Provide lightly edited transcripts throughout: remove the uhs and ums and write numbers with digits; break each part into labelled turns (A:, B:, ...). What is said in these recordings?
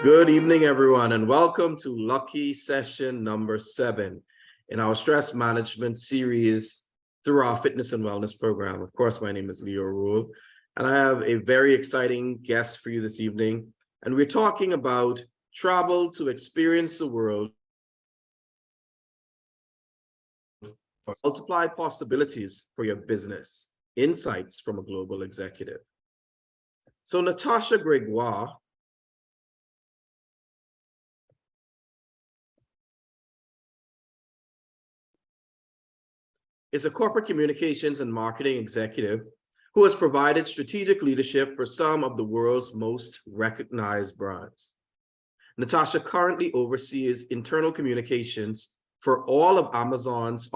A: Good evening, everyone, and welcome to Lucky Session number 7 in our stress management series through our fitness and wellness program. Of course, my name is Leo Rule, and I have a very exciting guest for you this evening. And we're talking about travel to experience the world, multiply possibilities for your business, insights from a global executive. So Natasha Gregoire is a corporate communications and marketing executive who has provided strategic leadership for some of the world's most recognized brands. Natasha currently oversees internal communications for all of Amazon's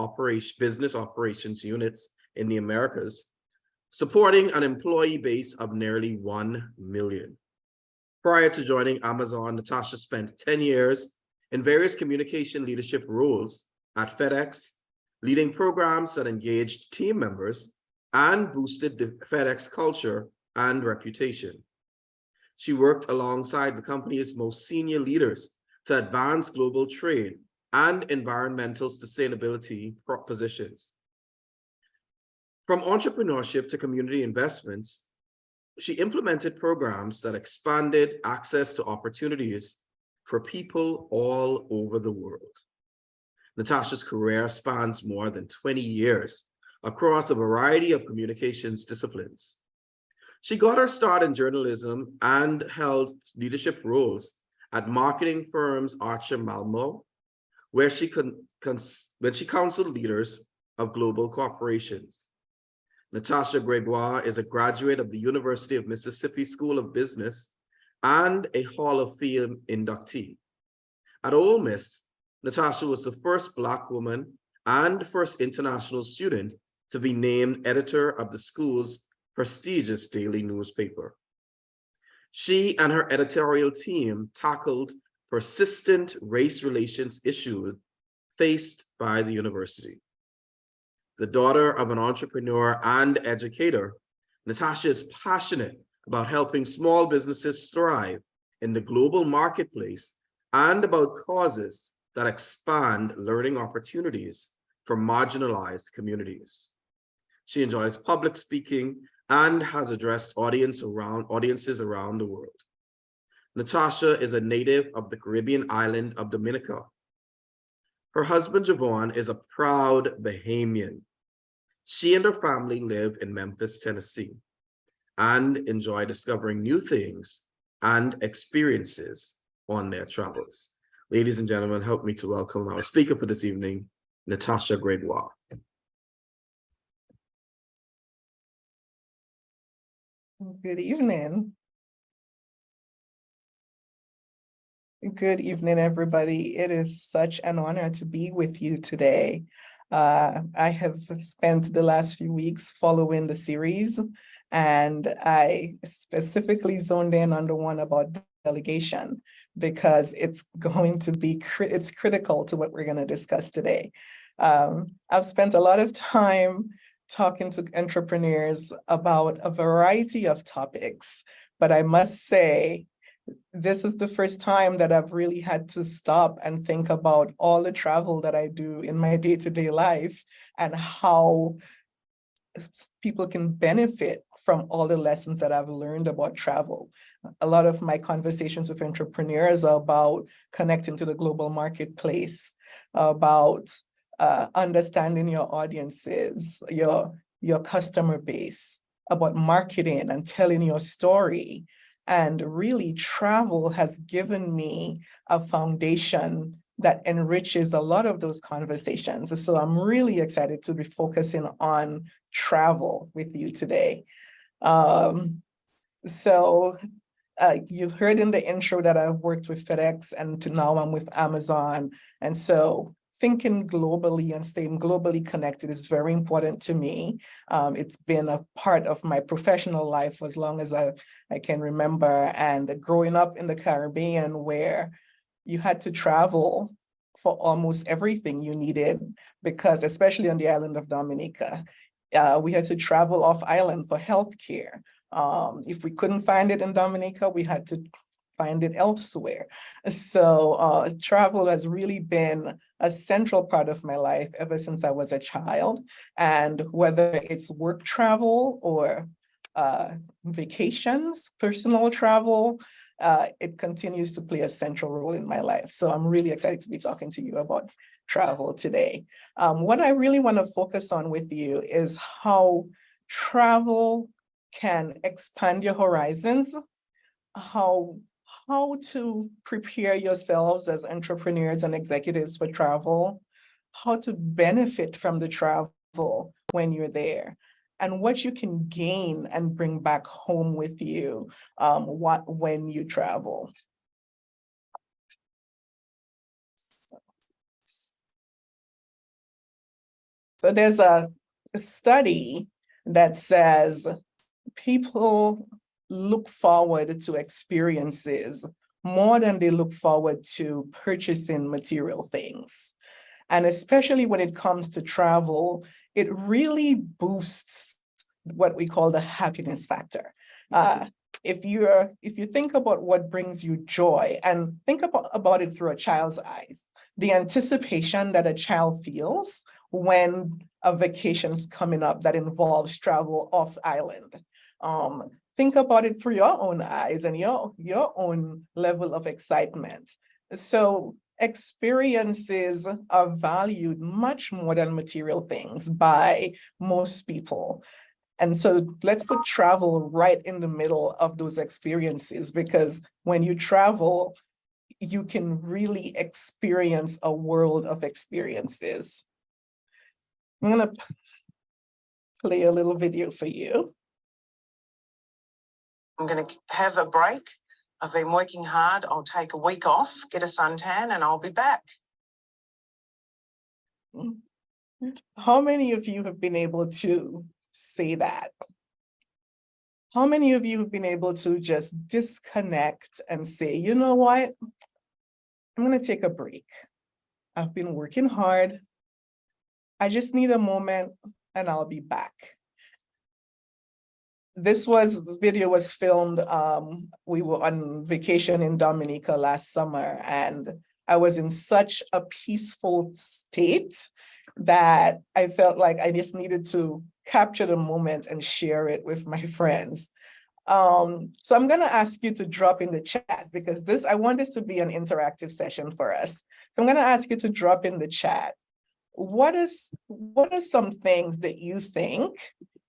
A: business operations units in the Americas, supporting an employee base of nearly 1 million. Prior to joining Amazon, Natasha spent 10 years in various communication leadership roles at FedEx, leading programs that engaged team members and boosted the FedEx culture and reputation. She worked alongside the company's most senior leaders to advance global trade and environmental sustainability propositions. From entrepreneurship to community investments, she implemented programs that expanded access to opportunities for people all over the world. Natasha's career spans more than 20 years across a variety of communications disciplines. She got her start in journalism and held leadership roles at marketing firms Archer Malmo, where she counseled leaders of global corporations. Natasha Gregoire is a graduate of the University of Mississippi School of Business and a Hall of Fame inductee. At Ole Miss, Natasha was the first Black woman and first international student to be named editor of the school's prestigious daily newspaper. She and her editorial team tackled persistent race relations issues faced by the university. The daughter of an entrepreneur and educator, Natasha is passionate about helping small businesses thrive in the global marketplace and about causes that expand learning opportunities for marginalized communities. She enjoys public speaking and has addressed audiences around the world. Natasha is a native of the Caribbean island of Dominica. Her husband, Javon, is a proud Bahamian. She and her family live in Memphis, Tennessee, and enjoy discovering new things and experiences on their travels. Ladies and gentlemen, help me to welcome our speaker for this evening, Natasha Gregoire.
B: Good evening. Good evening, everybody. It is such an honor to be with you today. I have spent the last few weeks following the series, and I specifically zoned in on the one about delegation because it's going to be it's critical to what we're going to discuss today. I've spent a lot of time talking to entrepreneurs about a variety of topics, but I must say, this is the first time that I've really had to stop and think about all the travel that I do in my day-to-day life and how people can benefit from all the lessons that I've learned about travel. A lot of my conversations with entrepreneurs are about connecting to the global marketplace, about understanding your audiences, your customer base, about marketing and telling your story. And really, travel has given me a foundation that enriches a lot of those conversations. So I'm really excited to be focusing on travel with you today. You heard in the intro that I've worked with FedEx and now I'm with Amazon. And so thinking globally and staying globally connected is very important to me. It's been a part of my professional life as long as I can remember. And growing up in the Caribbean, where you had to travel for almost everything you needed, because especially on the island of Dominica, we had to travel off island for healthcare. If we couldn't find it in Dominica, we had to find it elsewhere. So travel has really been a central part of my life ever since I was a child. And whether it's work travel or vacations, personal travel, it continues to play a central role in my life. So I'm really excited to be talking to you about travel today. What I really want to focus on with you is how travel can expand your horizons, how to prepare yourselves as entrepreneurs and executives for travel, how to benefit from the travel when you're there, and what you can gain and bring back home with you when you travel. So there's a study that says people look forward to experiences more than they look forward to purchasing material things. And especially when it comes to travel, it really boosts what we call the happiness factor. If you think about what brings you joy and think about it through a child's eyes, the anticipation that a child feels when a vacation's coming up that involves travel off island. Think about it through your own eyes and your own level of excitement. So experiences are valued much more than material things by most people. And so let's put travel right in the middle of those experiences, because when you travel, you can really experience a world of experiences. I'm gonna play a little video for you.
C: I'm going to have a break. I've been working hard. I'll take a week off, get a suntan, and I'll be back.
B: How many of you have been able to say that? How many of you have been able to just disconnect and say, you know what? I'm going to take a break. I've been working hard. I just need a moment and I'll be back. The video was filmed, we were on vacation in Dominica last summer, and I was in such a peaceful state that I felt like I just needed to capture the moment and share it with my friends. So I'm gonna ask you to drop in the chat, because I want this to be an interactive session for us. So I'm gonna ask you to drop in the chat. What are some things that you think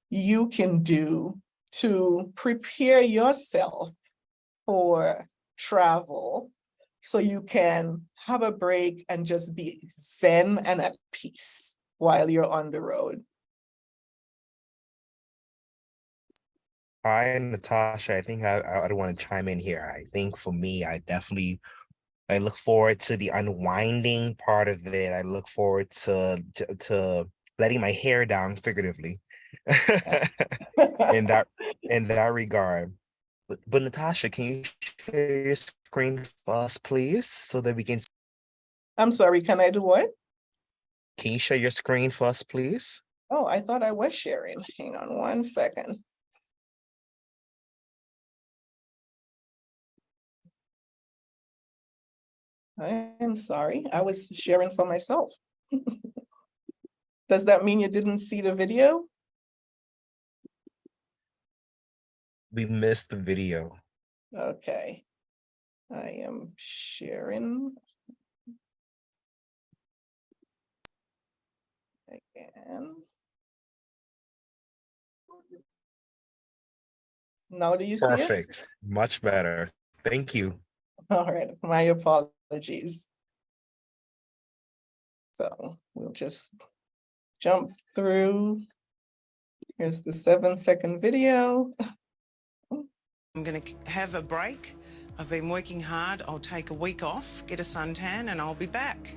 B: you can do to prepare yourself for travel so you can have a break and just be zen and at peace while you're on the road?
D: Hi, Natasha. I think I want to chime in here. I think for me, I look forward to the unwinding part of it. I look forward to letting my hair down, figuratively, in that regard. But Natasha, can you share your screen for us, please, so that we can?
B: I'm sorry, can I do what?
D: Can you share your screen for us, please?
B: Oh, I thought I was sharing. Hang on one second. I am sorry, I was sharing for myself. Does that mean you didn't see the video?
D: We missed the video.
B: Okay, I am sharing. Again. Now do you see it?
D: Perfect. Much better. Thank you.
B: All right, my apologies. So we'll just jump through. Here's the 7-second video.
C: I'm going to have a break. I've been working hard. I'll take a week off, get a suntan, and I'll be back.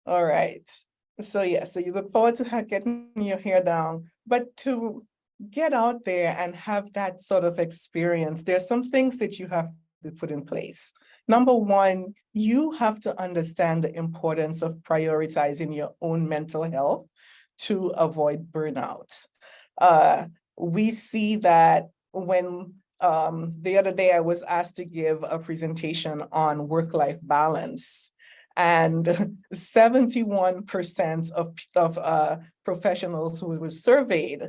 B: All right. So yeah, so you look forward to getting your hair down, but to get out there and have that sort of experience, there's some things that you have to put in place. Number one, you have to understand the importance of prioritizing your own mental health to avoid burnout. We see that when The other day I was asked to give a presentation on work-life balance. And 71% of professionals who were surveyed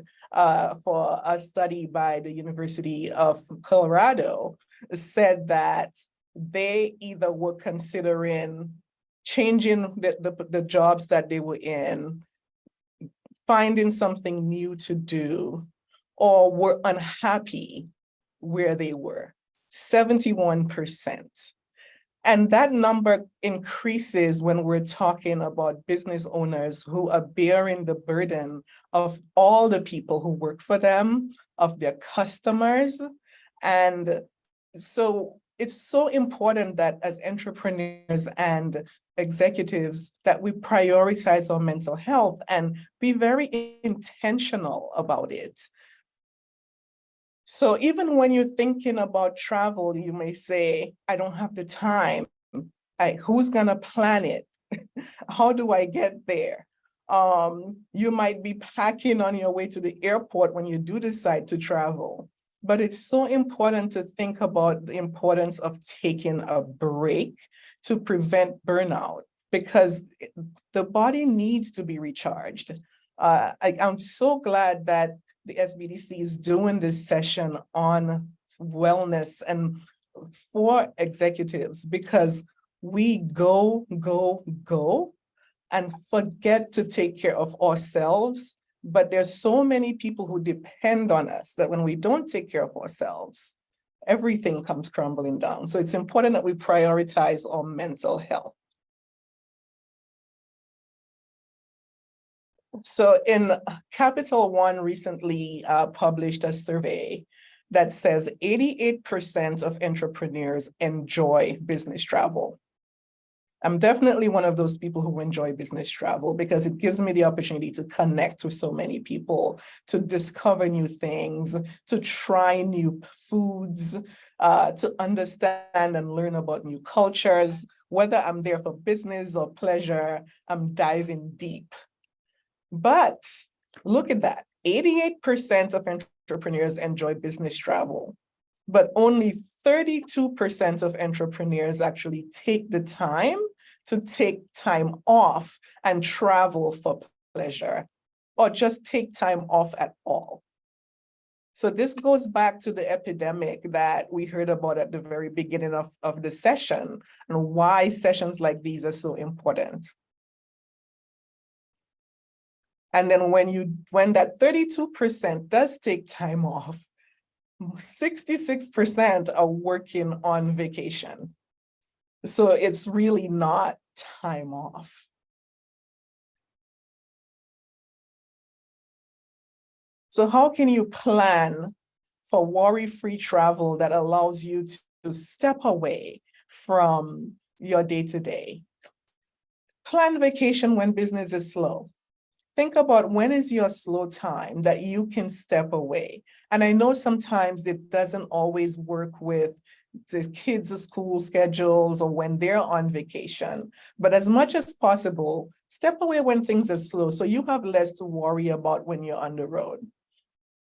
B: for a study by the University of Colorado said that they either were considering changing the jobs that they were in, finding something new to do, or were unhappy where they were, 71%. And that number increases when we're talking about business owners who are bearing the burden of all the people who work for them, of their customers. And so it's so important that as entrepreneurs and executives that we prioritize our mental health and be very intentional about it. So even when you're thinking about travel, you may say, I don't have the time. Who's gonna plan it? How do I get there? You might be packing on your way to the airport when you do decide to travel. But it's so important to think about the importance of taking a break to prevent burnout, because the body needs to be recharged. I'm so glad that the SBDC is doing this session on wellness and for executives, because we go and forget to take care of ourselves. But there's so many people who depend on us that when we don't take care of ourselves, everything comes crumbling down. So it's important that we prioritize our mental health. So in Capital One recently published a survey that says 88% of entrepreneurs enjoy business travel. I'm definitely one of those people who enjoy business travel because it gives me the opportunity to connect with so many people, to discover new things, to try new foods, to understand and learn about new cultures. Whether I'm there for business or pleasure, I'm diving deep. But look at that, 88% of entrepreneurs enjoy business travel, but only 32% of entrepreneurs actually take the time to take time off and travel for pleasure, or just take time off at all. So this goes back to the epidemic that we heard about at the very beginning of the session, and why sessions like these are so important. And then when that 32% does take time off, 66% are working on vacation. So it's really not time off. So how can you plan for worry-free travel that allows you to step away from your day-to-day? Plan vacation when business is slow. Think about when is your slow time that you can step away. And I know sometimes it doesn't always work with the kids' school schedules or when they're on vacation, but as much as possible, step away when things are slow so you have less to worry about when you're on the road.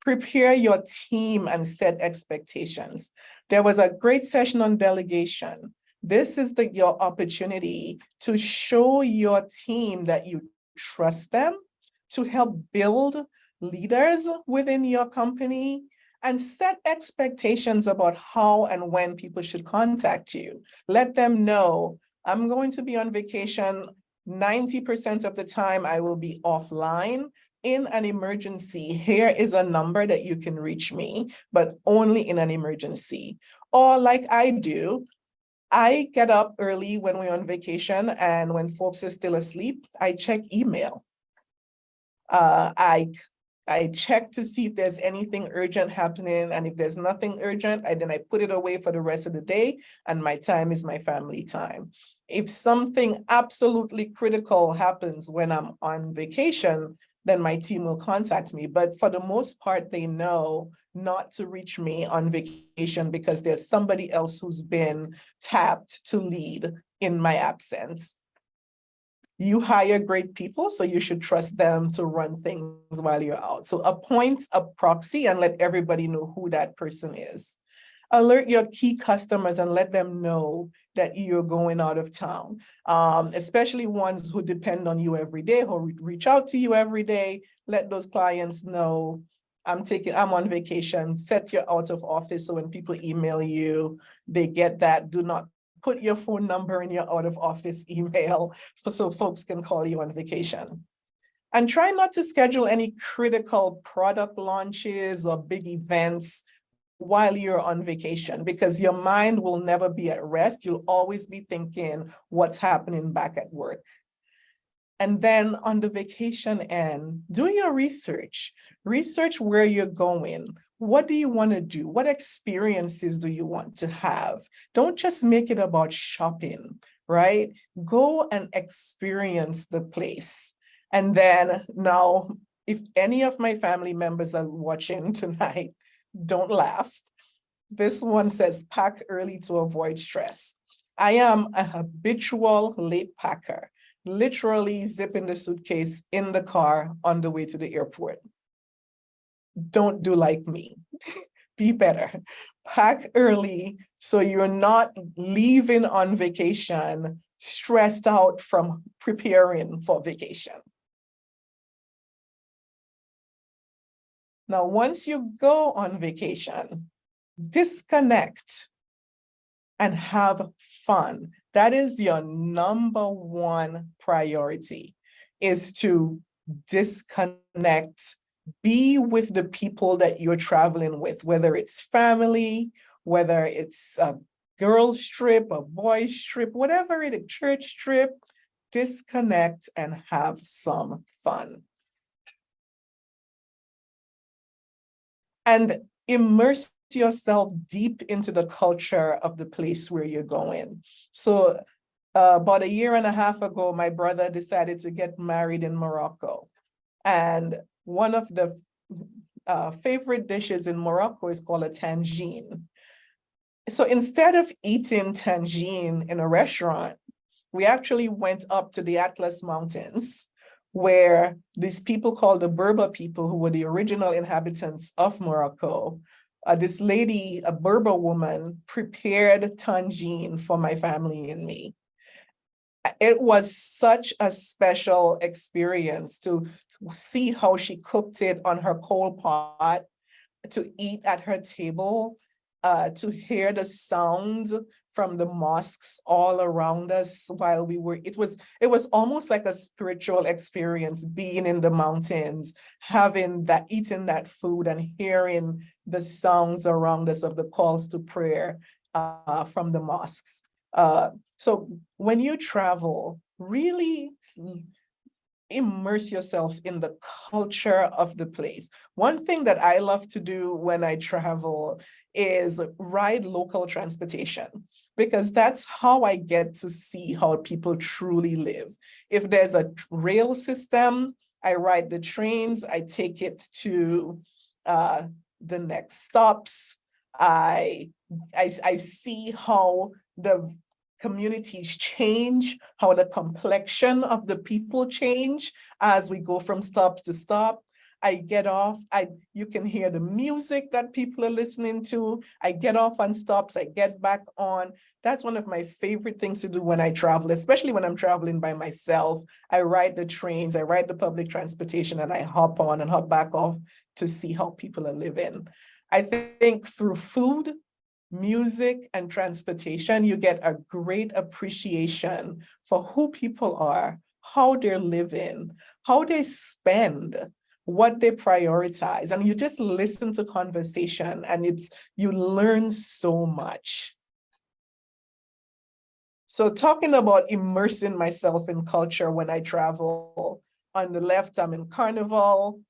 B: Prepare your team and set expectations. There was a great session on delegation. This is your opportunity to show your team that you trust them, to help build leaders within your company, and set expectations about how and when people should contact you. Let them know, I'm going to be on vacation. 90% of the time I will be offline. In an emergency, here is a number that you can reach me, but only in an emergency. Or like I do, I get up early when we're on vacation, and when folks are still asleep, I check email. I check to see if there's anything urgent happening, and if there's nothing urgent, then I put it away for the rest of the day, and my time is my family time. If something absolutely critical happens when I'm on vacation, then my team will contact me. But for the most part, they know not to reach me on vacation because there's somebody else who's been tapped to lead in my absence. You hire great people, so you should trust them to run things while you're out. So appoint a proxy and let everybody know who that person is. Alert your key customers and let them know that you're going out of town, especially ones who depend on you every day, who reach out to you every day. Let those clients know I'm on vacation. Set your out of office so when people email you, they get that. Do not put your phone number in your out of office email so folks can call you on vacation. And try not to schedule any critical product launches or big events while you're on vacation, because your mind will never be at rest. You'll always be thinking what's happening back at work. And then on the vacation end, do your research. Research where you're going. What do you want to do? What experiences do you want to have? Don't just make it about shopping, right? Go and experience the place. And then now, if any of my family members are watching tonight, don't laugh. This one says, pack early to avoid stress. I am a habitual late packer, literally zipping the suitcase in the car on the way to the airport. Don't do like me. Be better. Pack early so you're not leaving on vacation stressed out from preparing for vacation. Now, once you go on vacation, disconnect and have fun. That is your number one priority, is to disconnect, be with the people that you're traveling with, whether it's family, whether it's a girl's trip, a boy's trip, whatever it is, a church trip, disconnect and have some fun. And immerse yourself deep into the culture of the place where you're going. So about a year and a half ago, my brother decided to get married in Morocco. And one of the favorite dishes in Morocco is called a tangine. So instead of eating tangine in a restaurant, we actually went up to the Atlas Mountains, where these people called the Berber people, who were the original inhabitants of Morocco, this lady, a Berber woman, prepared tangine for my family and me. It was such a special experience to see how she cooked it on her coal pot, to eat at her table, to hear the sound from the mosques all around us while we were, it was almost like a spiritual experience, being in the mountains, having that, eating that food and hearing the sounds around us of the calls to prayer from the mosques. So when you travel, really immerse yourself in the culture of the place. One thing that I love to do when I travel is ride local transportation, because that's how I get to see how people truly live. If there's a rail system, I ride the trains, I take it to the next stops. I see how the communities change, how the complexion of the people change as we go from stop to stop. I get off, you can hear the music that people are listening to. I get off on stops, I get back on. That's one of my favorite things to do when I travel, especially when I'm traveling by myself. I ride the trains, I ride the public transportation, and I hop on and hop back off to see how people are living. I think through food, music, and transportation, you get a great appreciation for who people are, how they're living, how they spend, what they prioritize. And you just listen to conversation and you learn so much. So talking about immersing myself in culture when I travel, on the left, I'm in Carnival.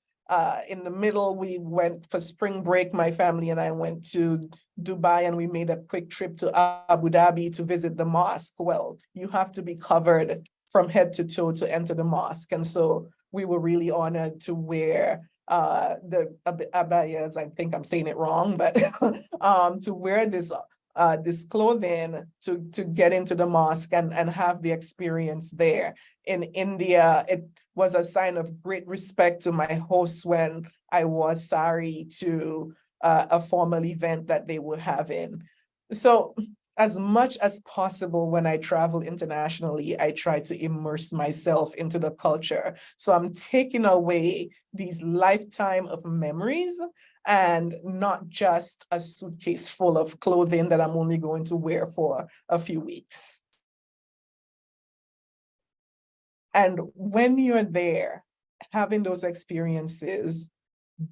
B: In the middle, we went for spring break. My family and I went to Dubai, and we made a quick trip to Abu Dhabi to visit the mosque. Well, you have to be covered from head to toe to enter the mosque. And so we were really honored to wear the abayas. I think I'm saying it wrong, but to wear this clothing to get into the mosque and have the experience there. In India, it was a sign of great respect to my host when I wore sari to a formal event that they were having. So as much as possible, when I travel internationally, I try to immerse myself into the culture. So I'm taking away these lifetime of memories and not just a suitcase full of clothing that I'm only going to wear for a few weeks. And when you're there, having those experiences,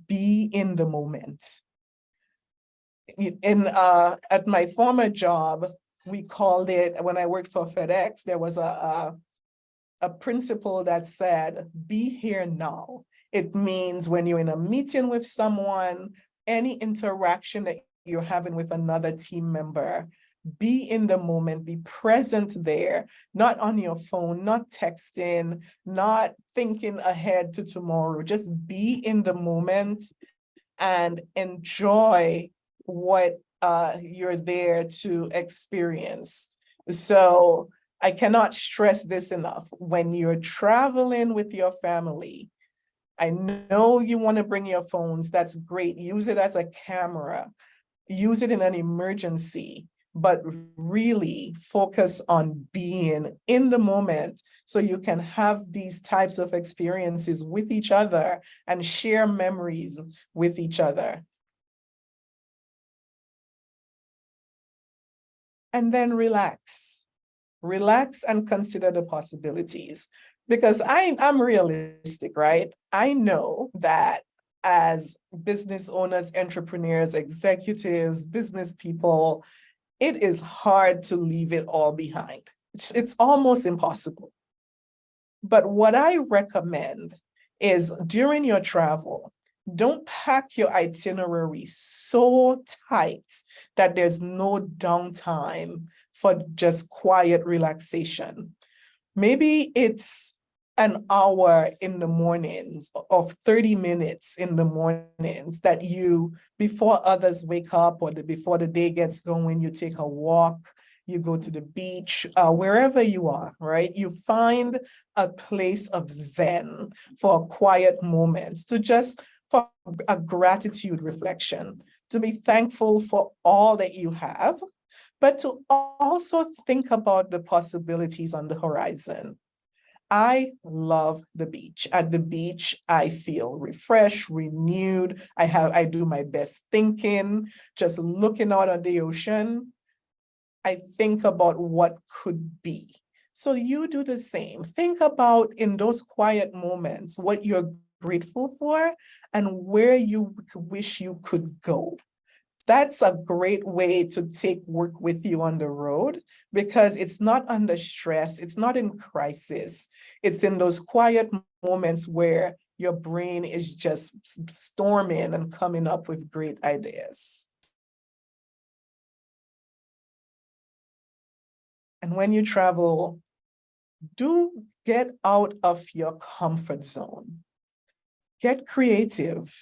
B: be in the moment. At my former job, we called it, when I worked for FedEx, there was a principle that said, be here now. It means when you're in a meeting with someone, any interaction that you're having with another team member, be in the moment, be present there, not on your phone, not texting, not thinking ahead to tomorrow, just be in the moment and enjoy what you're there to experience. So I cannot stress this enough. When you're traveling with your family, I know you want to bring your phones, that's great. Use it as a camera, use it in an emergency, but really focus on being in the moment so you can have these types of experiences with each other and share memories with each other. And then relax. Relax and consider the possibilities. Because I'm realistic, right? I know that as business owners, entrepreneurs, executives, business people, it is hard to leave it all behind. It's almost impossible. But what I recommend is during your travel, don't pack your itinerary so tight that there's no downtime for just quiet relaxation. Maybe it's an hour in the mornings of 30 minutes in the mornings that you, before others wake up or before the day gets going, you take a walk, you go to the beach, wherever you are, right? You find a place of Zen for a quiet moment to just for a gratitude reflection, to be thankful for all that you have, but to also think about the possibilities on the horizon. I love the beach. At the beach, I feel refreshed, renewed. I do my best thinking, just looking out at the ocean. I think about what could be. So you do the same. Think about in those quiet moments, what you're grateful for and where you wish you could go. That's a great way to take work with you on the road because it's not under stress, it's not in crisis. It's in those quiet moments where your brain is just storming and coming up with great ideas. And when you travel, do get out of your comfort zone. Get creative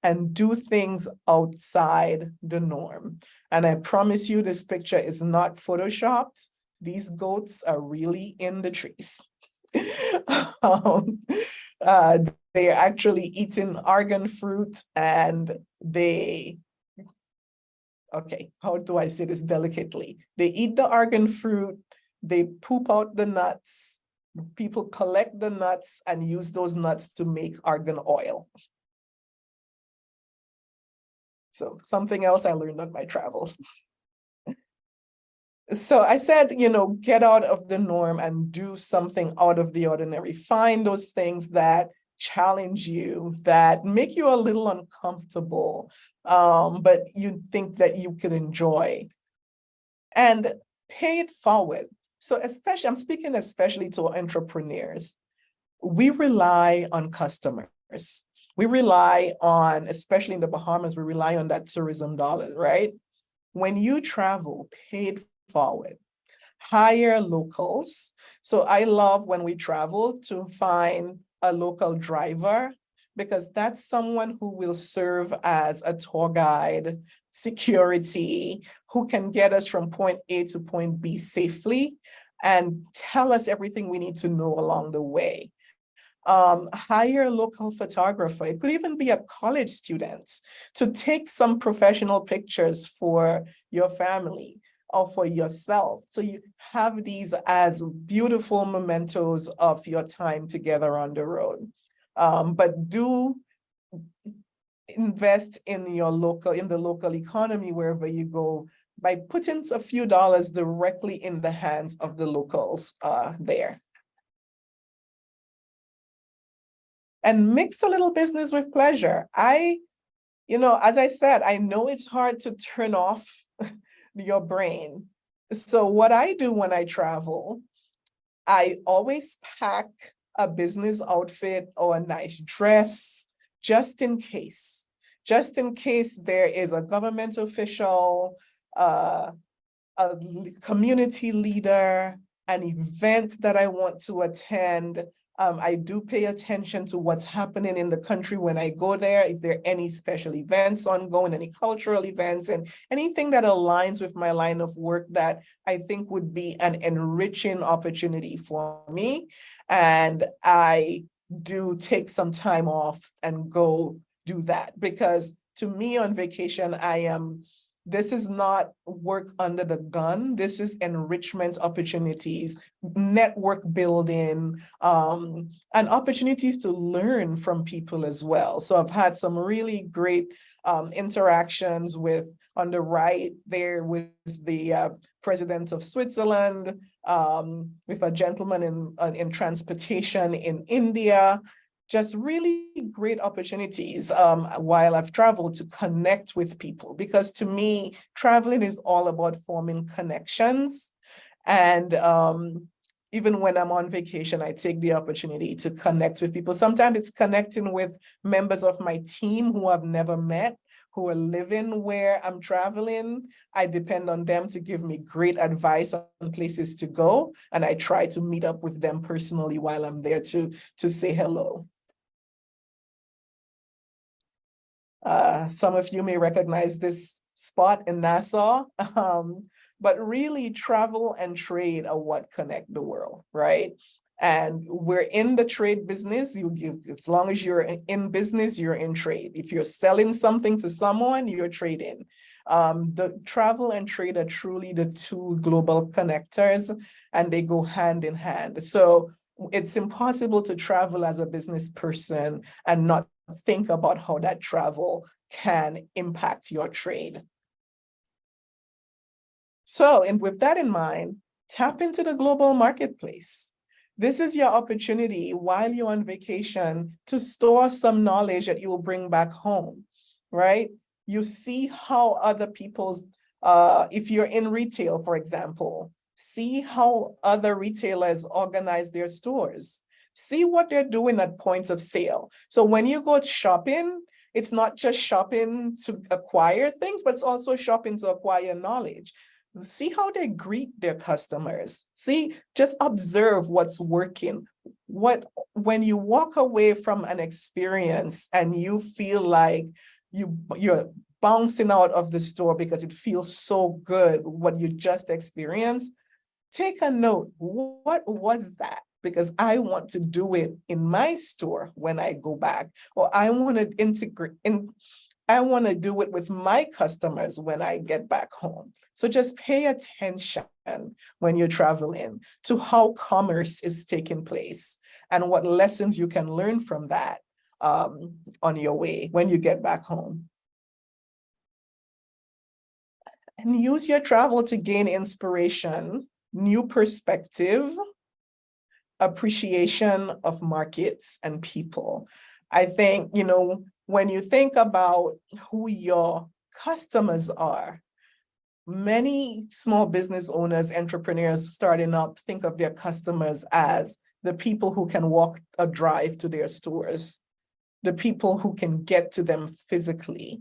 B: and do things outside the norm. And I promise you, this picture is not photoshopped. These goats are really in the trees. They're actually eating argan fruit and okay, how do I say this delicately? They eat the argan fruit, they poop out the nuts. People collect the nuts and use those nuts to make argan oil. So something else I learned on my travels. So I said, get out of the norm and do something out of the ordinary. Find those things that challenge you, that make you a little uncomfortable, but you think that you could enjoy. And pay it forward. So I'm speaking especially to entrepreneurs. We rely on customers. We rely on, especially in the Bahamas, we rely on that tourism dollar, right? When you travel, pay it forward. Hire locals. So I love when we travel to find a local driver because that's someone who will serve as a tour guide, security, who can get us from point A to point B safely and tell us everything we need to know along the way. Hire a local photographer. It could even be a college student to take some professional pictures for your family or for yourself. So you have these as beautiful mementos of your time together on the road. But do invest in the local economy wherever you go by putting a few dollars directly in the hands of the locals there. And mix a little business with pleasure. As I said, I know it's hard to turn off your brain. So what I do when I travel, I always pack a business outfit or a nice dress, just in case there is a government official, a community leader, an event that I want to attend. I do pay attention to what's happening in the country when I go there, if there are any special events ongoing, any cultural events, and anything that aligns with my line of work that I think would be an enriching opportunity for me. And I do take some time off and go do that, because to me on vacation, this is not work under the gun. This is enrichment opportunities, network building, and opportunities to learn from people as well. So I've had some really great interactions on the right there with the president of Switzerland, with a gentleman in transportation in India. Just really great opportunities while I've traveled to connect with people, because to me, traveling is all about forming connections. And even when I'm on vacation, I take the opportunity to connect with people. Sometimes it's connecting with members of my team who I've never met, who are living where I'm traveling. I depend on them to give me great advice on places to go. And I try to meet up with them personally while I'm there to say hello. Some of you may recognize this spot in Nassau, but really travel and trade are what connect the world, right? And we're in the trade business. As long as you're in business, you're in trade. If you're selling something to someone, you're trading. The travel and trade are truly the two global connectors, and they go hand in hand. So it's impossible to travel as a business person and not think about how that travel can impact your trade. So, and with that in mind, tap into the global marketplace. This is your opportunity while you're on vacation to store some knowledge that you will bring back home, right? You see how other people's, if you're in retail, for example, see how other retailers organize their stores. See what they're doing at points of sale. So when you go shopping, it's not just shopping to acquire things, but it's also shopping to acquire knowledge. See how they greet their customers. See, just observe what's working. When you walk away from an experience and you feel like you're bouncing out of the store because it feels so good, what you just experienced, take a note. What was that? Because I want to do it in my store when I go back, or I want to I want to do it with my customers when I get back home. So just pay attention when you're traveling to how commerce is taking place and what lessons you can learn from that on your way when you get back home. And use your travel to gain inspiration, new perspective, appreciation of markets and people. I think, when you think about who your customers are, many small business owners, entrepreneurs starting up think of their customers as the people who can walk a drive to their stores, the people who can get to them physically.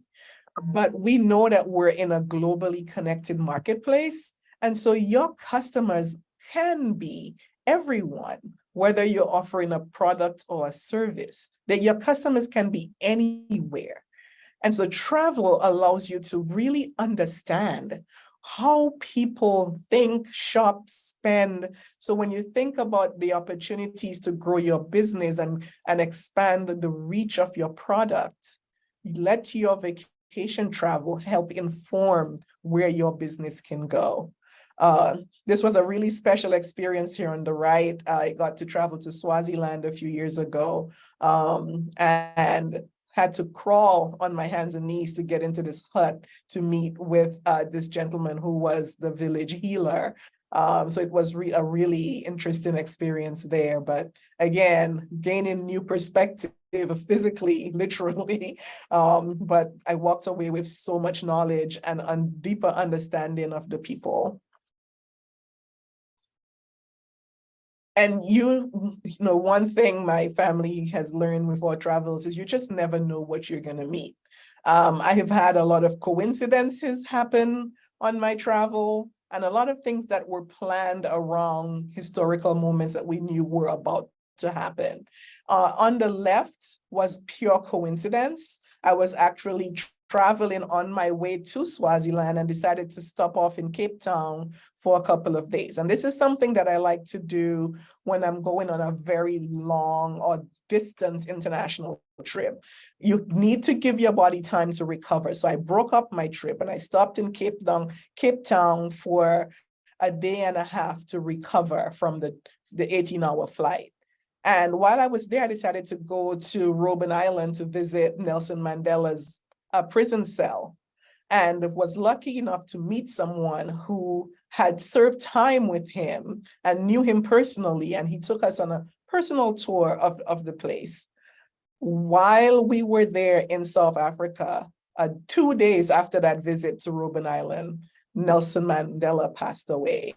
B: But we know that we're in a globally connected marketplace. And so your customers can be everyone, whether you're offering a product or a service, that your customers can be anywhere. And so travel allows you to really understand how people think, shop, spend. So when you think about the opportunities to grow your business and expand the reach of your product, let your vacation travel help inform where your business can go. This was a really special experience here on the right. I got to travel to Swaziland a few years ago, and had to crawl on my hands and knees to get into this hut to meet with this gentleman who was the village healer. So it was a really interesting experience there. But again, gaining new perspective physically, literally. But I walked away with so much knowledge and a deeper understanding of the people. And one thing my family has learned with our travels is you just never know what you're going to meet. I have had a lot of coincidences happen on my travel, and a lot of things that were planned around historical moments that we knew were about to happen. On the left was pure coincidence. I was actually traveling on my way to Swaziland and decided to stop off in Cape Town for a couple of days. And this is something that I like to do when I'm going on a very long or distant international trip. You need to give your body time to recover. So I broke up my trip and I stopped in Cape Town for a day and a half to recover from the 18-hour flight. And while I was there, I decided to go to Robben Island to visit Nelson Mandela's prison cell, and was lucky enough to meet someone who had served time with him and knew him personally, and he took us on a personal tour of the place. While we were there in South Africa, 2 days after that visit to Robben Island, Nelson Mandela passed away,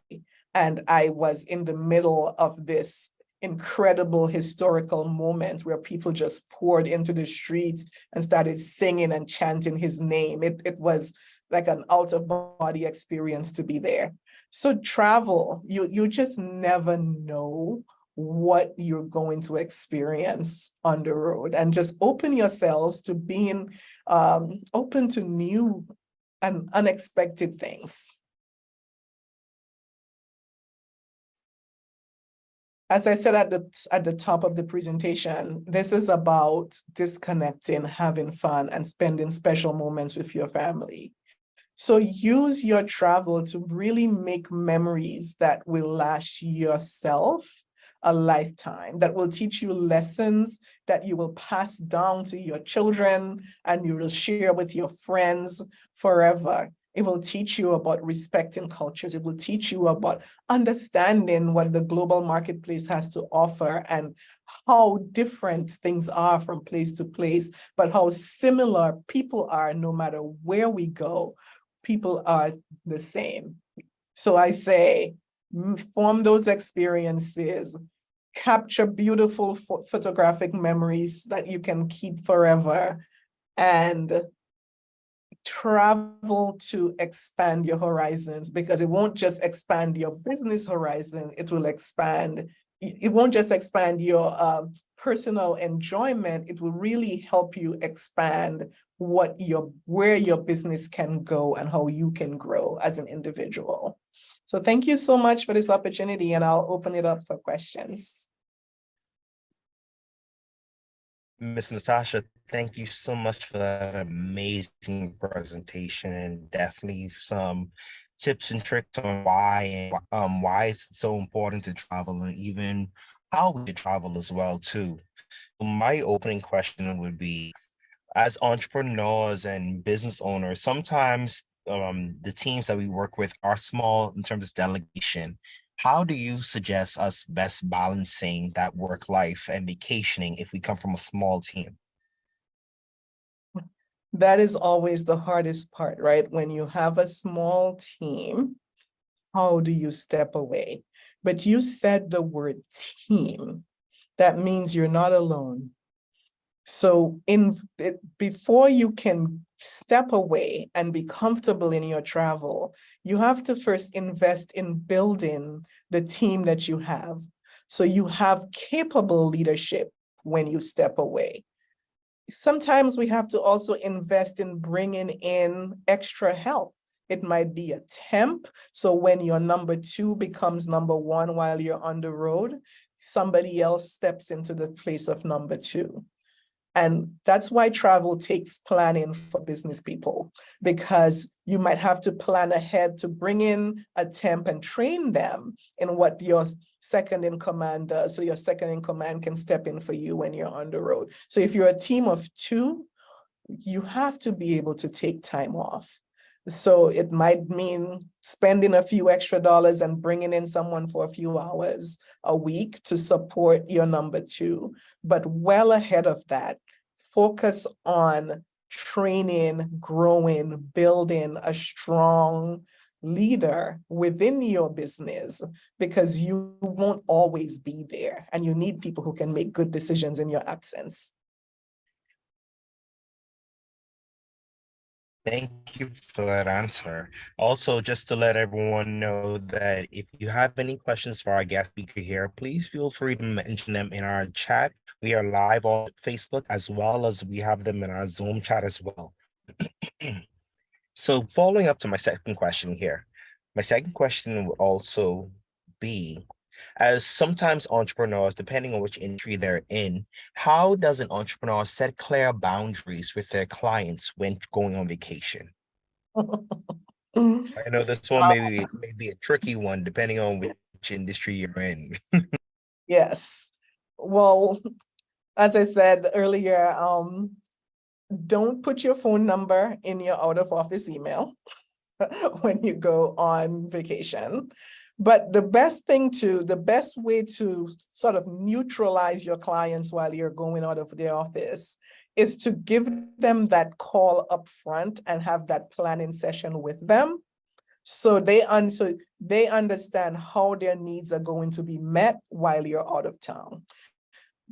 B: and I was in the middle of this incredible historical moment where people just poured into the streets and started singing and chanting his name. It was like an out-of-body experience to be there. So travel, you just never know what you're going to experience on the road, and just open yourselves to being open to new and unexpected things. As I said at the top of the presentation, this is about disconnecting, having fun, and spending special moments with your family. So use your travel to really make memories that will last yourself a lifetime, that will teach you lessons that you will pass down to your children and you will share with your friends forever. It will teach you about respecting cultures. It will teach you about understanding what the global marketplace has to offer and how different things are from place to place, but how similar people are no matter where we go. People are the same. So I say, form those experiences, capture beautiful photographic memories that you can keep forever, and travel to expand your horizons, because it won't just expand your business horizon, it won't just expand your personal enjoyment, it will really help you expand where your business can go and how you can grow as an individual. So thank you so much for this opportunity, and I'll open it up for questions.
D: Ms. Natasha, thank you so much for that amazing presentation, and definitely some tips and tricks on why it's so important to travel, and even how we travel as well too. My opening question would be, as entrepreneurs and business owners, sometimes the teams that we work with are small in terms of delegation. How do you suggest us best balancing that work life and vacationing if we come from a small team?
B: That is always the hardest part, right? When you have a small team, how do you step away? But you said the word team. That means you're not alone. So before you can step away and be comfortable in your travel, you have to first invest in building the team that you have. So you have capable leadership when you step away. Sometimes we have to also invest in bringing in extra help. It might be a temp. So when your number 2 becomes number 1 while you're on the road, somebody else steps into the place of number 2. And that's why travel takes planning for business people, because you might have to plan ahead to bring in a temp and train them in what your second in command does. So your second in command can step in for you when you're on the road. So if you're a team of 2, you have to be able to take time off. So it might mean spending a few extra dollars and bringing in someone for a few hours a week to support your number 2. But well ahead of that, focus on training, growing, building a strong leader within your business, because you won't always be there and you need people who can make good decisions in your absence.
D: Thank you for that answer. Also, just to let everyone know that if you have any questions for our guest speaker here, please feel free to mention them in our chat. We are live on Facebook as well as we have them in our Zoom chat as well. So following up to my second question here, my second question will also be, as sometimes entrepreneurs, depending on which industry they're in, how does an entrepreneur set clear boundaries with their clients when going on vacation? I know this one may be a tricky one, depending on which industry you're in.
B: Yes. Well, as I said earlier, don't put your phone number in your out of office email when you go on vacation. But the best way to sort of neutralize your clients while you're going out of the office is to give them that call up front and have that planning session with them. So they understand how their needs are going to be met while you're out of town.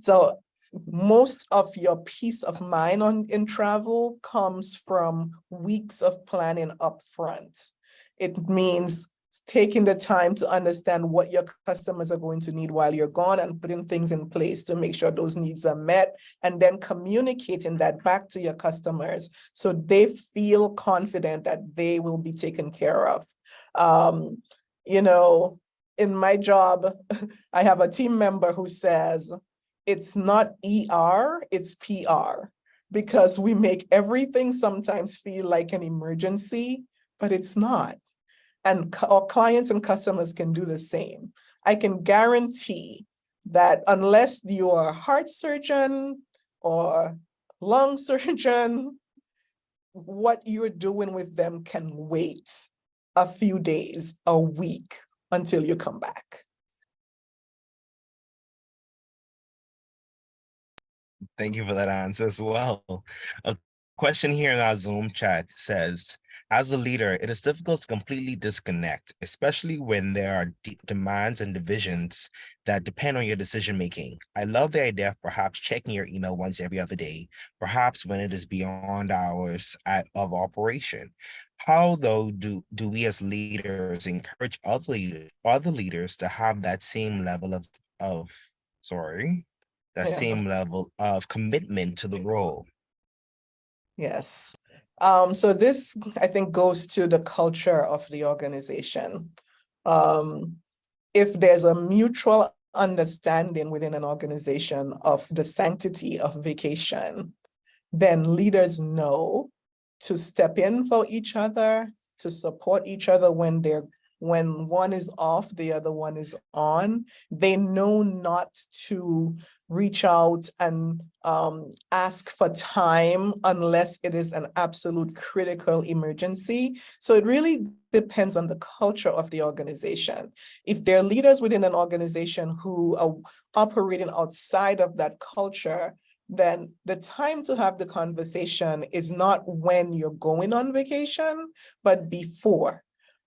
B: So most of your peace of mind in travel comes from weeks of planning up front. It means taking the time to understand what your customers are going to need while you're gone and putting things in place to make sure those needs are met, and then communicating that back to your customers so they feel confident that they will be taken care of. In my job, I have a team member who says, it's not ER, it's PR, because we make everything sometimes feel like an emergency, but it's not. And our clients and customers can do the same. I can guarantee that unless you're a heart surgeon or lung surgeon, what you're doing with them can wait a few days, a week, until you come back.
D: Thank you for that answer as well. A question here in our Zoom chat says, as a leader, it is difficult to completely disconnect, especially when there are demands and divisions that depend on your decision making. I love the idea of perhaps checking your email once every other day, perhaps when it is beyond hours of operation. How, though, do we as leaders encourage other leaders to have that same level of that
B: Yeah.
D: same level of commitment to the role?
B: Yes. So this, I think, goes to the culture of the organization. If there's a mutual understanding within an organization of the sanctity of vacation, then leaders know to step in for each other, to support each other when one is off, the other one is on. They know not to reach out and ask for time unless it is an absolute critical emergency. So it really depends on the culture of the organization. If there are leaders within an organization who are operating outside of that culture, then the time to have the conversation is not when you're going on vacation, but before,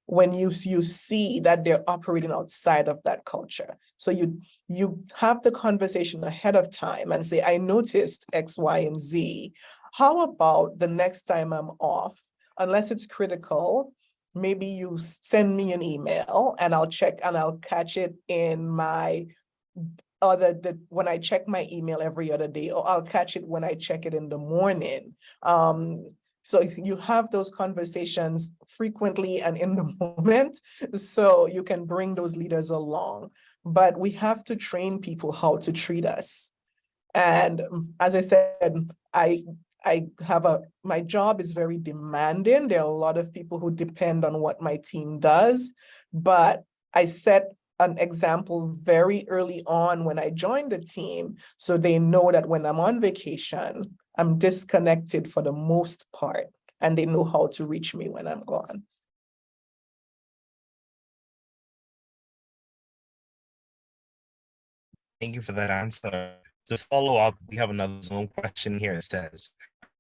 B: when you see that they're operating outside of that culture. So you have the conversation ahead of time and say, I noticed X, Y, and Z. How about the next time I'm off, unless it's critical, maybe you send me an email and I'll check and I'll catch it in my when I check my email every other day, or I'll catch it when I check it in the morning. So you have those conversations frequently and in the moment, so you can bring those leaders along. But we have to train people how to treat us. And as I said, I have my job is very demanding. There are a lot of people who depend on what my team does, but I set an example very early on when I joined the team, so they know that when I'm on vacation, I'm disconnected for the most part, and they know how to reach me when I'm gone.
D: Thank you for that answer. To follow up, we have another Zoom question here. It says,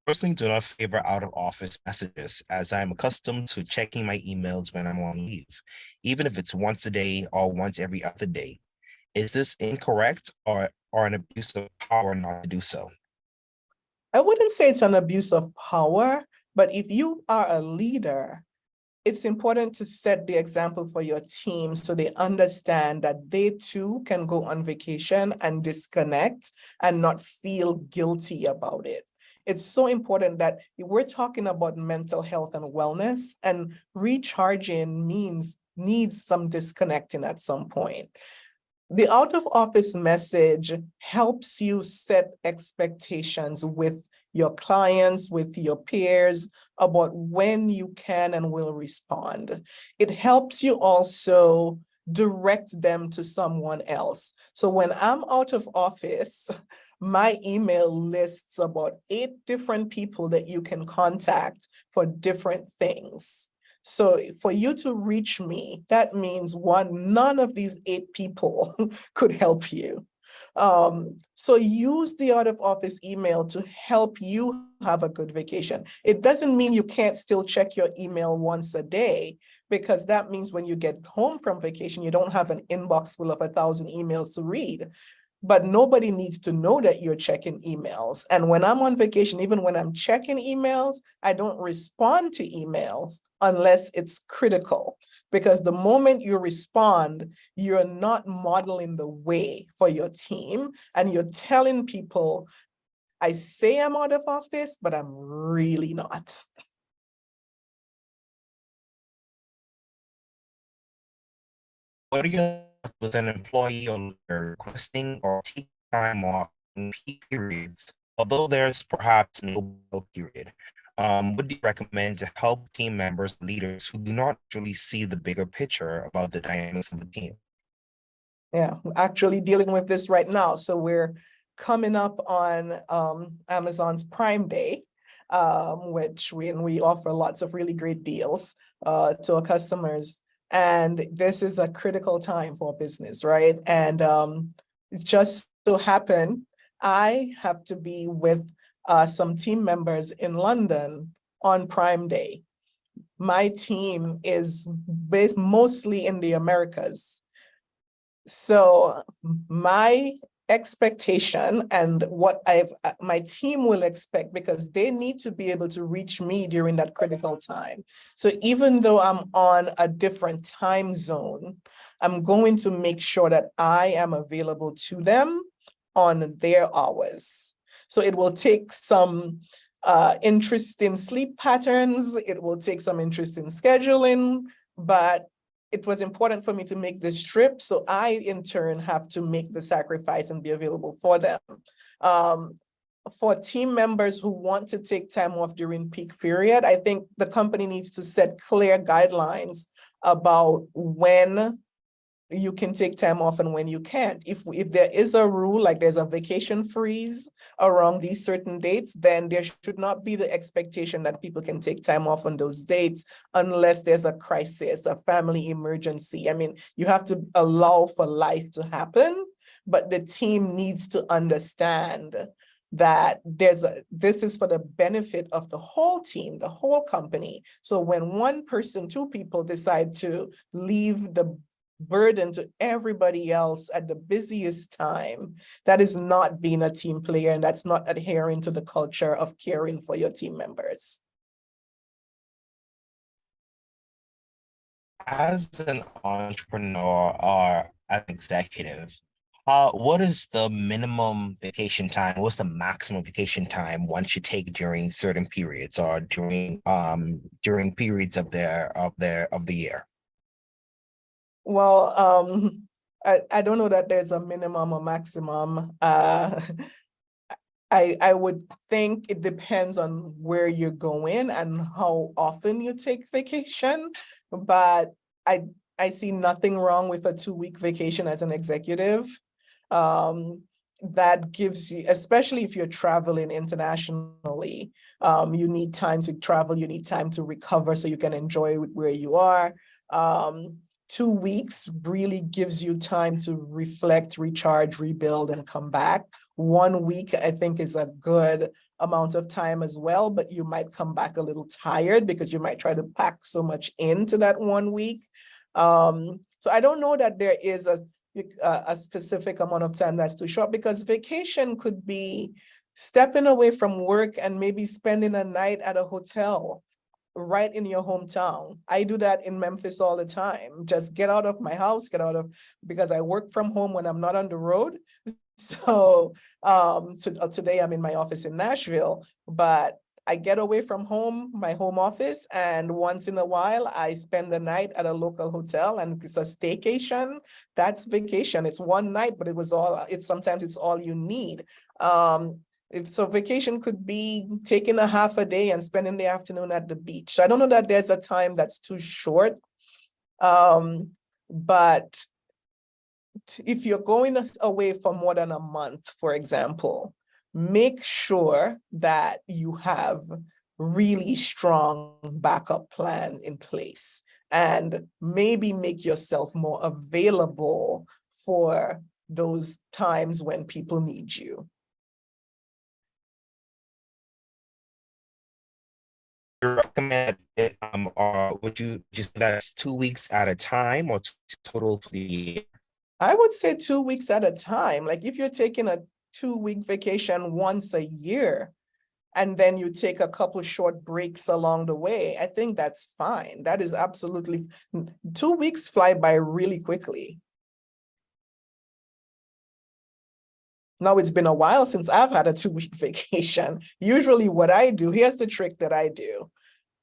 D: personally do not favor out of office messages, as I'm accustomed to checking my emails when I'm on leave, even if it's once a day or once every other day. Is this incorrect or an abuse of power not to do so?
B: I wouldn't say it's an abuse of power, but if you are a leader, it's important to set the example for your team so they understand that they too can go on vacation and disconnect and not feel guilty about it. It's so important that we're talking about mental health and wellness, and recharging needs some disconnecting at some point. The out of office message helps you set expectations with your clients, with your peers, about when you can and will respond. It helps you also direct them to someone else. So when I'm out of office, my email lists about 8 different people that you can contact for different things. So for you to reach me, that means none of these 8 people could help you. So use the out of office email to help you have a good vacation. It doesn't mean you can't still check your email once a day, because that means when you get home from vacation, you don't have an inbox full of 1,000 emails to read. But nobody needs to know that you're checking emails. And when I'm on vacation, even when I'm checking emails, I don't respond to emails unless it's critical. Because the moment you respond, you're not modeling the way for your team, and you're telling people, I say I'm out of office, but I'm really not.
D: What are your thoughts with an employee or leader requesting or taking time off in peak periods, although there's perhaps no bill period? Would you recommend to help team members, leaders who do not actually see the bigger picture about the dynamics of the team?
B: Yeah, we're actually dealing with this right now. So we're coming up on Amazon's Prime Day, which we offer lots of really great deals to our customers. And this is a critical time for business, right? And it just so happened, I have to be with some team members in London on Prime Day. My team is based mostly in the Americas. So my expectation and what my team will expect, because they need to be able to reach me during that critical time. So even though I'm on a different time zone, I'm going to make sure that I am available to them on their hours. So it will take some interest in sleep patterns. It will take some interest in scheduling, but it was important for me to make this trip. So I, in turn, have to make the sacrifice and be available for them. For team members who want to take time off during peak period, I think the company needs to set clear guidelines about when you can take time off and when you can't. If there is a rule, like there's a vacation freeze around these certain dates, then there should not be the expectation that people can take time off on those dates unless there's a crisis, a family emergency. I mean, you have to allow for life to happen, but the team needs to understand that this is for the benefit of the whole team, the whole company. So when one person, 2 people decide to leave the burden to everybody else at the busiest time, that is not being a team player, and that's not adhering to the culture of caring for your team members.
D: As an entrepreneur or an executive, What is the minimum vacation time? What's the maximum vacation time one should take during certain periods or during periods of the year?
B: Well, I don't know that there's a minimum or maximum. I would think it depends on where you're going and how often you take vacation, but I see nothing wrong with a 2-week vacation as an executive. That gives you, especially if you're traveling internationally, you need time to travel, you need time to recover so you can enjoy where you are. 2 weeks really gives you time to reflect, recharge, rebuild, and come back. 1 week, I think, is a good amount of time as well, but you might come back a little tired because you might try to pack so much into that 1 week. So I don't know that there is a specific amount of time that's too short, because vacation could be stepping away from work and maybe spending a night at a hotel right in your hometown. I do that in Memphis all the time. Just get out of my house, because I work from home when I'm not on the road. So today I'm in my office in Nashville, but I get away from home, my home office, and once in a while I spend the night at a local hotel, and it's a staycation. That's vacation. It's one night, but sometimes it's all you need. So vacation could be taking a half a day and spending the afternoon at the beach. So I don't know that there's a time that's too short. But if you're going away for more than a month, for example, make sure that you have really strong backup plan in place, and maybe make yourself more available for those times when people need you.
D: Recommend it, or would you just that's 2 weeks at a time or total for the year?
B: I would say 2 weeks at a time. Like if you're taking a 2-week vacation once a year, and then you take a couple short breaks along the way, I think that's fine. That is absolutely, 2 weeks fly by really quickly. Now, it's been a while since I've had a 2-week vacation. Usually what I do, here's the trick that I do.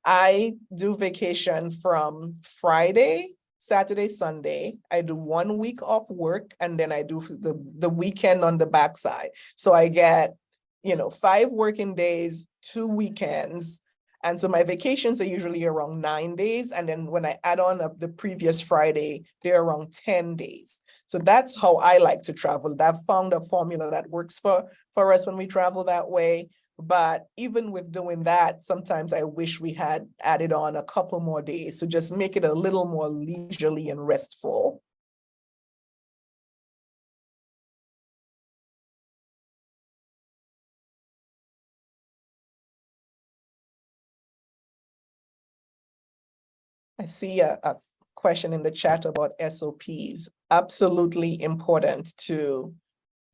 B: I do vacation from Friday, Saturday, Sunday. I do 1 week off work, and then I do the weekend on the backside. So I get, 5 working days, 2 weekends. And so my vacations are usually around 9 days. And then when I add on up the previous Friday, they're around 10 days. So that's how I like to travel. I've found a formula that works for us when we travel that way. But even with doing that, sometimes I wish we had added on a couple more days to just make it a little more leisurely and restful. I see a question in the chat about SOPs. Absolutely important to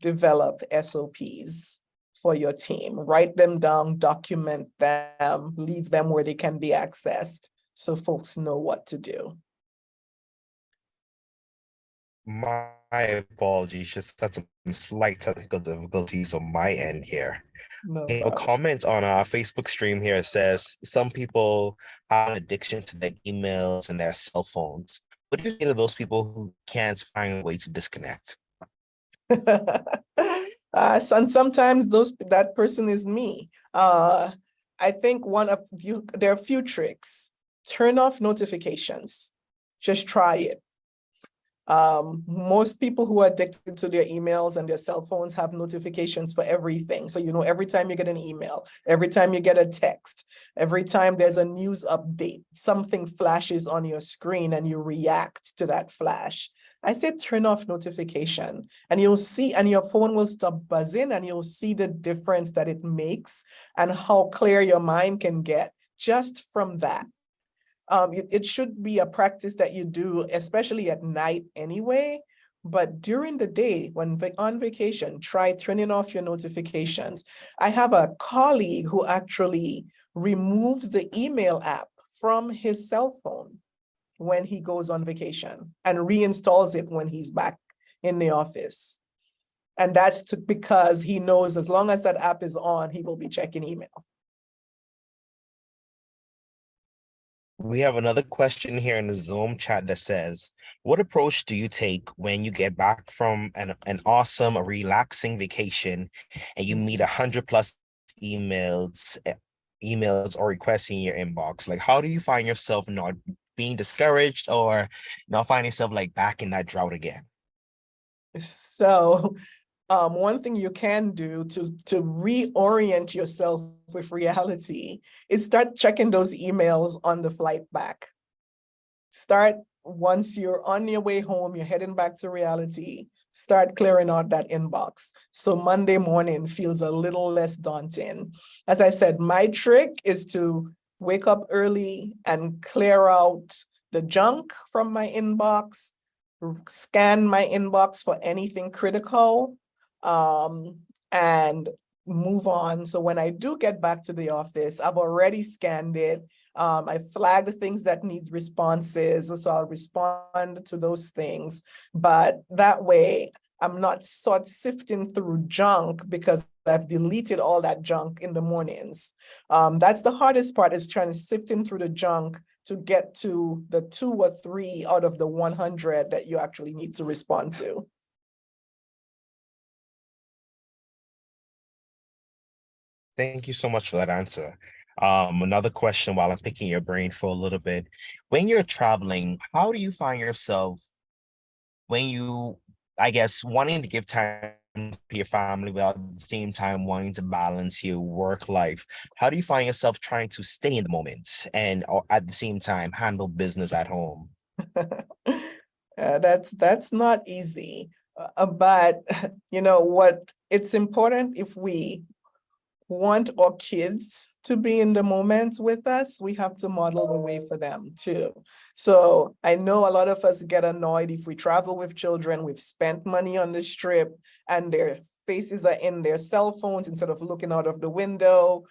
B: develop SOPs for your team. Write them down, document them, leave them where they can be accessed so folks know what to do.
D: My apologies, just had some slight technical difficulties on my end here.
B: No
D: A
B: problem.
D: comment on our Facebook stream here says some people have an addiction to their emails and their cell phones. What do you say to those people who can't find a way to disconnect?
B: And sometimes that person is me. I think there are a few tricks. Turn off notifications. Just try it. Most people who are addicted to their emails and their cell phones have notifications for everything. So, every time you get an email, every time you get a text, every time there's a news update, something flashes on your screen and you react to that flash. I say turn off notification, and you'll see, and your phone will stop buzzing, and you'll see the difference that it makes and how clear your mind can get just from that. It should be a practice that you do, especially at night anyway, but during the day when on vacation, try turning off your notifications. I have a colleague who actually removes the email app from his cell phone when he goes on vacation and reinstalls it when he's back in the office. And that's because he knows as long as that app is on, he will be checking email.
D: We have another question here in the Zoom chat that says, what approach do you take when you get back from an awesome, relaxing vacation and you meet 100+ emails or requests in your inbox? Like, how do you find yourself not being discouraged or not finding yourself like back in that drought again?
B: So one thing you can do to reorient yourself with reality is start checking those emails on the flight back. Start once you're on your way home, you're heading back to reality, start clearing out that inbox. So Monday morning feels a little less daunting. As I said, my trick is to wake up early and clear out the junk from my inbox, scan my inbox for anything critical, and move on. So when I do get back to the office, I've already scanned it. I flagged things that need responses, so I'll respond to those things. But that way, I'm not sort sifting through junk because I've deleted all that junk in the mornings. That's the hardest part, is trying to sifting through the junk to get to the 2 or 3 out of the 100 that you actually need to respond to.
D: Thank you so much for that answer. Another question while I'm picking your brain for a little bit. When you're traveling, how do you find yourself when you, I guess, wanting to give time to your family while at the same time wanting to balance your work life? How do you find yourself trying to stay in the moment and at the same time handle business at home?
B: That's not easy. But you know what? It's important, if we want our kids to be in the moment with us, we have to model the way for them too. So I know a lot of us get annoyed if we travel with children, we've spent money on this trip and their faces are in their cell phones instead of looking out of the window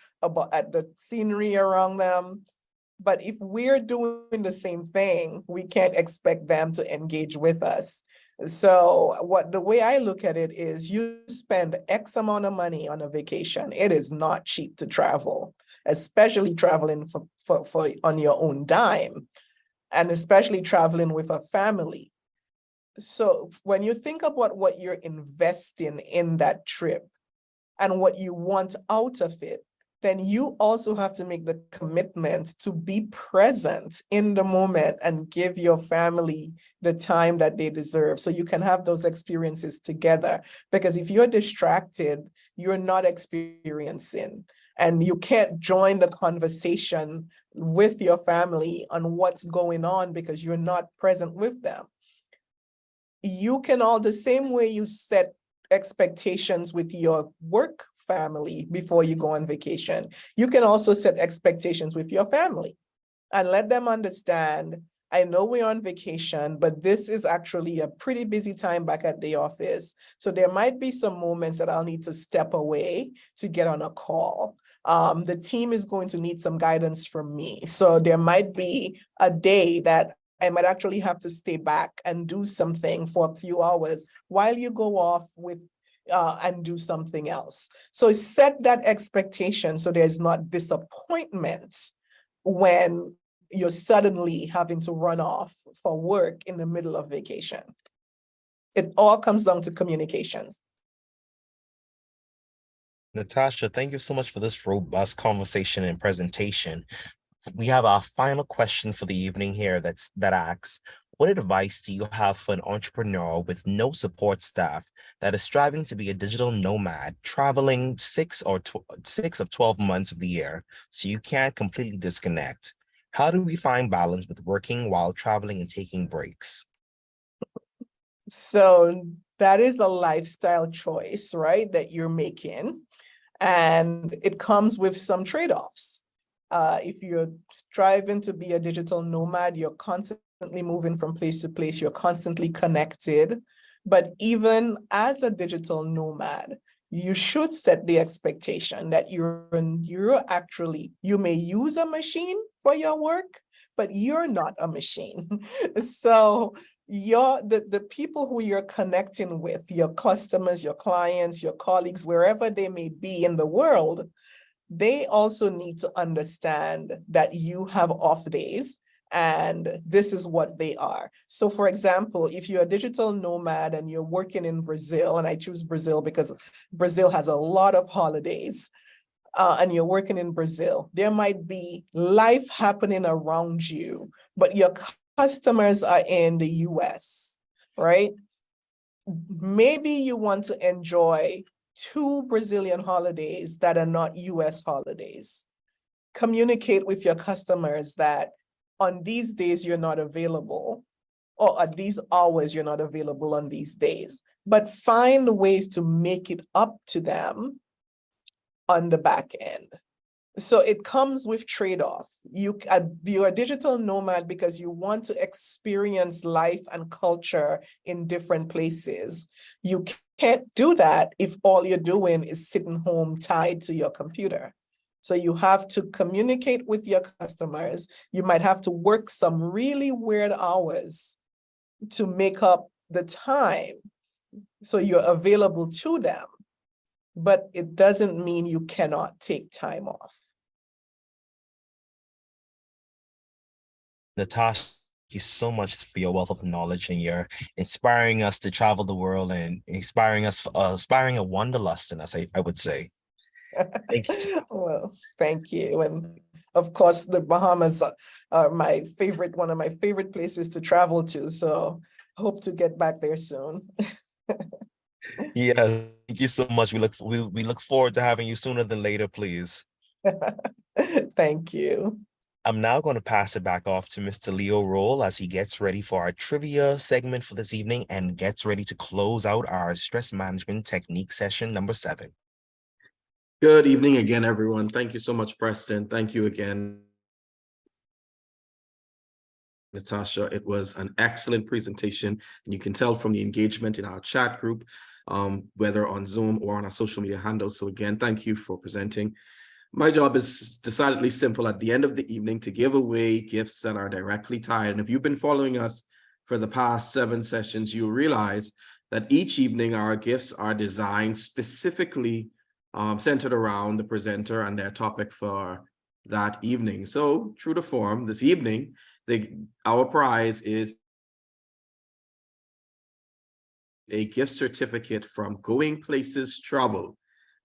B: at the scenery around them. But if we're doing the same thing, we can't expect them to engage with us. So the way I look at it is, you spend X amount of money on a vacation. It is not cheap to travel, especially traveling for on your own dime, and especially traveling with a family. So when you think about what you're investing in that trip and what you want out of it, then you also have to make the commitment to be present in the moment and give your family the time that they deserve so you can have those experiences together. Because if you're distracted, you're not experiencing, and you can't join the conversation with your family on what's going on because you're not present with them. You can all, the same way you set expectations with your work family before you go on vacation, you can also set expectations with your family and let them understand, I know we're on vacation, but this is actually a pretty busy time back at the office. So there might be some moments that I'll need to step away to get on a call. The team is going to need some guidance from me. So there might be a day that I might actually have to stay back and do something for a few hours while you go off with and do something else. So set that expectation so there's not disappointment when you're suddenly having to run off for work in the middle of vacation. It all comes down to communications.
D: Natasha, thank you so much for this robust conversation and presentation. We have our final question for the evening here that asks, what advice do you have for an entrepreneur with no support staff that is striving to be a digital nomad, traveling 6 of 12 months of the year, so you can't completely disconnect? How do we find balance with working while traveling and taking breaks?
B: So that is a lifestyle choice, right, that you're making. And it comes with some trade-offs. If you're striving to be a digital nomad, you're constantly moving from place to place, you're constantly connected. But even as a digital nomad, you should set the expectation that you may use a machine for your work, but you're not a machine. So the people who you're connecting with, your customers, your clients, your colleagues, wherever they may be in the world, they also need to understand that you have off days and this is what they are. So for example, if you're a digital nomad and you're working in Brazil, and I choose Brazil because Brazil has a lot of holidays, and you're working in Brazil, there might be life happening around you, but your customers are in the US, right? Maybe you want to enjoy 2 Brazilian holidays that are not US holidays. Communicate with your customers that on these days you're not available, or at these hours you're not available on these days, but find ways to make it up to them on the back end. So it comes with trade-off. You're a digital nomad because you want to experience life and culture in different places. You can't do that if all you're doing is sitting home tied to your computer. So you have to communicate with your customers. You might have to work some really weird hours to make up the time so you're available to them. But it doesn't mean you cannot take time off.
D: Natasha, thank you so much for your wealth of knowledge, and you're inspiring us to travel the world and inspiring us, inspiring a wanderlust in us, I would say. Thank you.
B: Well, thank you. And of course, the Bahamas are my favorite, one of my favorite places to travel to. So hope to get back there soon.
D: Yeah, thank you so much. We look forward to having you sooner than later, please.
B: Thank you.
D: I'm now going to pass it back off to Mr. Leo Roll as he gets ready for our trivia segment for this evening and gets ready to close out our stress management technique session number 7.
A: Good evening again, everyone. Thank you so much, Preston. Thank you again, Natasha. It was an excellent presentation, and you can tell from the engagement in our chat group, whether on Zoom or on our social media handles. So again, thank you for presenting. My job is decidedly simple at the end of the evening to give away gifts that are directly tied. And if you've been following us for the past 7 sessions, you realize that each evening our gifts are designed specifically centered around the presenter and their topic for that evening. So true to form, this evening, our prize is a gift certificate from Going Places Travel.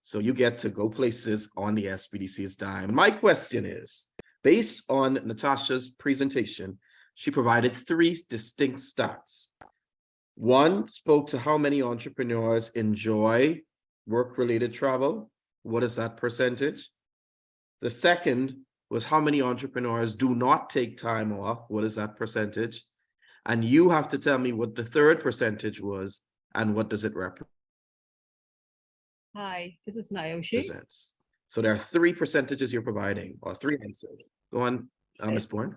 A: So you get to go places on the SBDC's dime. My question is, based on Natasha's presentation, she provided 3 distinct stats. 1 spoke to how many entrepreneurs enjoy work-related travel. What is that percentage? The second was how many entrepreneurs do not take time off. What is that percentage? And you have to tell me what the third percentage was and what does it represent.
E: Hi, this is Nayoshi.
A: So there are 3 percentages you're providing, or 3 answers. Go on, Ms. Bourne.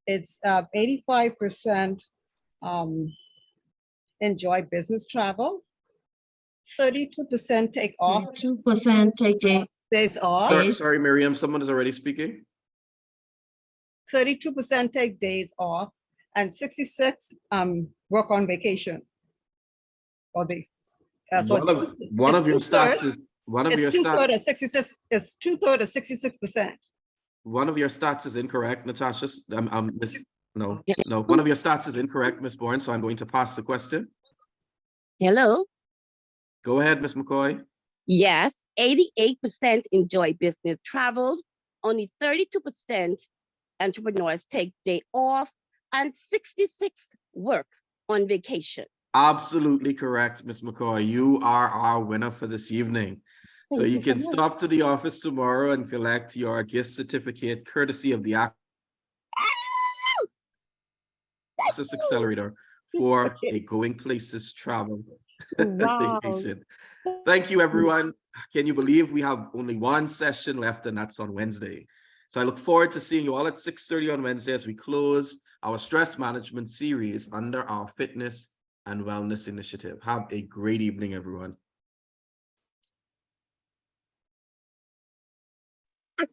E: It's 85% enjoy business travel. 32% take off.
F: 2% take
E: days off.
A: Sorry, Miriam, someone is already speaking.
E: 32% take days off, and 66 work on vacation. Or they. So
A: one of your stats is
E: 66. It's 2/3 of 66%.
A: One of your stats is incorrect, Natasha. One of your stats is incorrect, Ms. Bourne. So I'm going to pass the question.
F: Hello.
A: Go ahead, Ms. McCoy.
F: Yes, 88% enjoy business travels. Only 32% entrepreneurs take day off, and 66 work on vacation.
A: Absolutely correct, Ms. McCoy. You are our winner for this evening. So you can stop to the office tomorrow and collect your gift certificate courtesy of the Access Accelerator for a Going Places travel vacation. Thank you, everyone. Can you believe we have only 1 session left, and that's on Wednesday? So I look forward to seeing you all at 6:30 on Wednesday as we close our stress management series under our fitness and wellness initiative. Have a great evening, everyone.